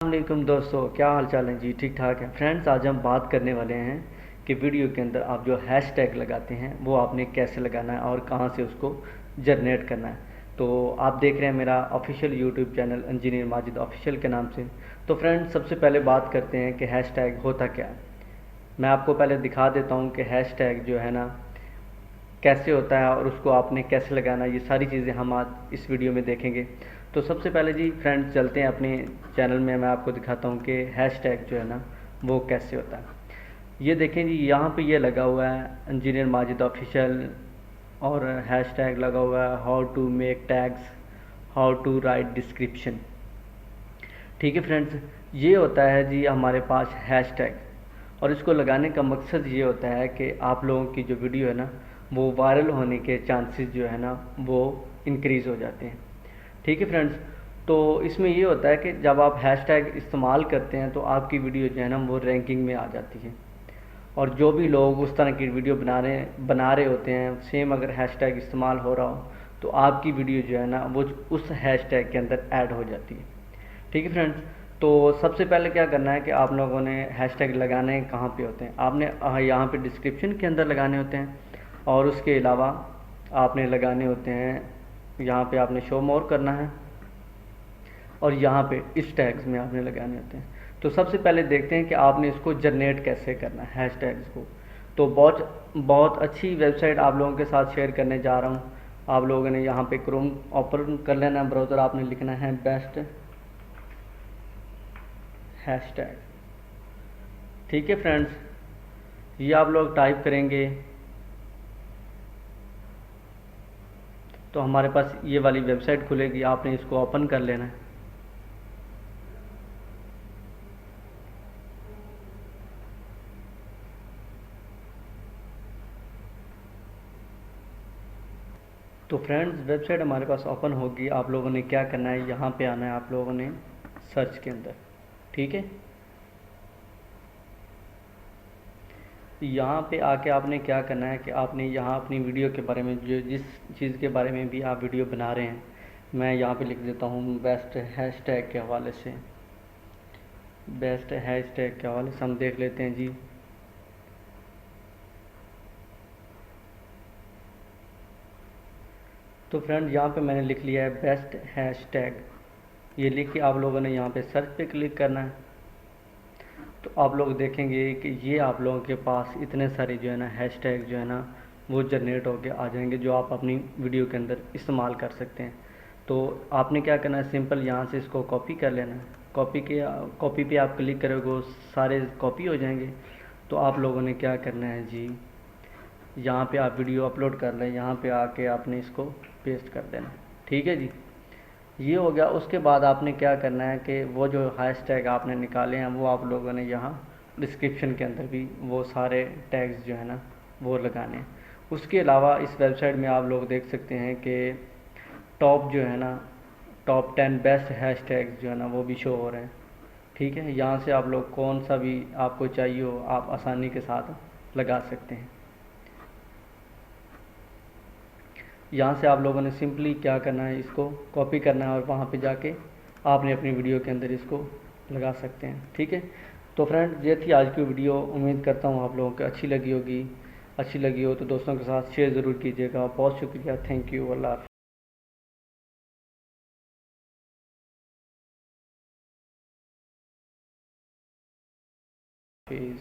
वालेकुम दोस्तों, क्या हाल चाल है जी। ठीक ठाक है फ्रेंड्स। आज हम बात करने वाले हैं कि वीडियो के अंदर आप जो हैश टैग लगाते हैं वो आपने कैसे लगाना है और कहां से उसको जनरेट करना है। तो आप देख रहे हैं मेरा official YouTube channel engineer Majid official के नाम से। तो फ्रेंड्स, सबसे पहले बात करते हैं कि हैश टैग होता क्या है। मैं आपको पहले दिखा देता हूं कि हैश टैग जो है ना कैसे होता है और उसको आपने कैसे लगाना है। ये सारी चीज़ें हम आज इस वीडियो में देखेंगे। तो सबसे पहले जी फ्रेंड्स चलते हैं अपने चैनल में। मैं आपको दिखाता हूँ कि हैश टैग जो है ना वो कैसे होता है। ये देखें जी, यहाँ पे ये लगा हुआ है इंजीनियर माजिद ऑफिशियल और हैश टैग लगा हुआ है how to make tags, how to write description. ठीक है फ्रेंड्स, ये होता है जी हमारे पास हैश टैग। और इसको लगाने का मकसद ये होता है कि आप लोगों की जो वीडियो है ना वो वायरल होने के चांसेस जो है ना वो इंक्रीज़ हो जाते हैं। ठीक है फ्रेंड्स, तो इसमें ये होता है कि जब आप हैश टैग इस्तेमाल करते हैं तो आपकी वीडियो जो है ना वो रैंकिंग में आ जाती है। और जो भी लोग उस तरह की वीडियो बना रहे होते हैं, सेम अगर हैश टैग इस्तेमाल हो रहा हो तो आपकी वीडियो जो है ना वो उस हैश टैग के अंदर ऐड हो जाती है। ठीक है फ्रेंड्स, तो सबसे पहले क्या करना है कि आप लोगों ने हैश टैग लगाने कहाँ पे होते हैं। आपने यहाँ पे डिस्क्रिप्शन के अंदर लगाने होते हैं और उसके अलावा आपने लगाने होते हैं यहाँ पे आपने शो मोर करना है और यहाँ पे इस टैग्स में आपने लगाने होते हैं। तो सबसे पहले देखते हैं कि आपने इसको जनरेट कैसे करना है हैश टैग्स को। तो बहुत बहुत अच्छी वेबसाइट आप लोगों के साथ शेयर करने जा रहा हूँ। आप लोगों ने यहाँ पे क्रोम ओपन कर लेना है ब्राउज़र। आपने लिखना है बेस्ट हैश टैग। ठीक है फ्रेंड्स, ये आप लोग टाइप करेंगे तो हमारे पास ये वाली वेबसाइट खुलेगी। आपने इसको ओपन कर लेना है। तो फ्रेंड्स, वेबसाइट हमारे पास ओपन होगी। आप लोगों ने क्या करना है, यहाँ पे आना है आप लोगों ने सर्च के अंदर। ठीक है, यहाँ पे आके आपने क्या करना है कि आपने यहाँ अपनी वीडियो के बारे में जो जिस चीज़ के बारे में भी आप वीडियो बना रहे हैं, मैं यहाँ पे लिख देता हूँ बेस्ट हैश टैग के हवाले से। बेस्ट हैश टैग के हवाले से हम देख लेते हैं जी। तो फ्रेंड, यहाँ पे मैंने लिख लिया है बेस्ट हैश टैग। ये लिख के आप लोगों ने यहाँ पे सर्च पे क्लिक करना है। तो आप लोग देखेंगे कि ये आप लोगों के पास इतने सारे जो है ना हैश टैग जो है ना वो जनरेट होके आ जाएंगे जो आप अपनी वीडियो के अंदर इस्तेमाल कर सकते हैं। तो आपने क्या करना है, सिंपल यहाँ से इसको कॉपी कर लेना है। कॉपी पे आप क्लिक करोगे वो सारे कॉपी हो जाएंगे। तो आप लोगों ने क्या करना है जी, यहाँ पे आप वीडियो अपलोड कर लें, यहाँ पे आके आपने इसको पेस्ट कर देना। ठीक है जी, ये हो गया। उसके बाद आपने क्या करना है कि वो जो हैश टैग आपने निकाले हैं वो आप लोगों ने यहाँ डिस्क्रिप्शन के अंदर भी वो सारे टैग्स जो है ना वो लगाने हैं। उसके अलावा इस वेबसाइट में आप लोग देख सकते हैं कि टॉप जो है ना टॉप 10 बेस्ट हैश टैग्स जो है ना वो भी शो हो रहे हैं। ठीक है, यहाँ से आप लोग कौन सा भी आपको चाहिए हो आप आसानी के साथ लगा सकते हैं। यहाँ से आप लोगों ने सिंपली क्या करना है, इसको कॉपी करना है और वहाँ पे जाके आपने अपनी वीडियो के अंदर इसको लगा सकते हैं। ठीक है, तो फ्रेंड, ये थी आज की वीडियो। उम्मीद करता हूँ आप लोगों को अच्छी लगी होगी। अच्छी लगी हो तो दोस्तों के साथ शेयर ज़रूर कीजिएगा। बहुत शुक्रिया, थैंक यू, अल्लाह हाफिज़।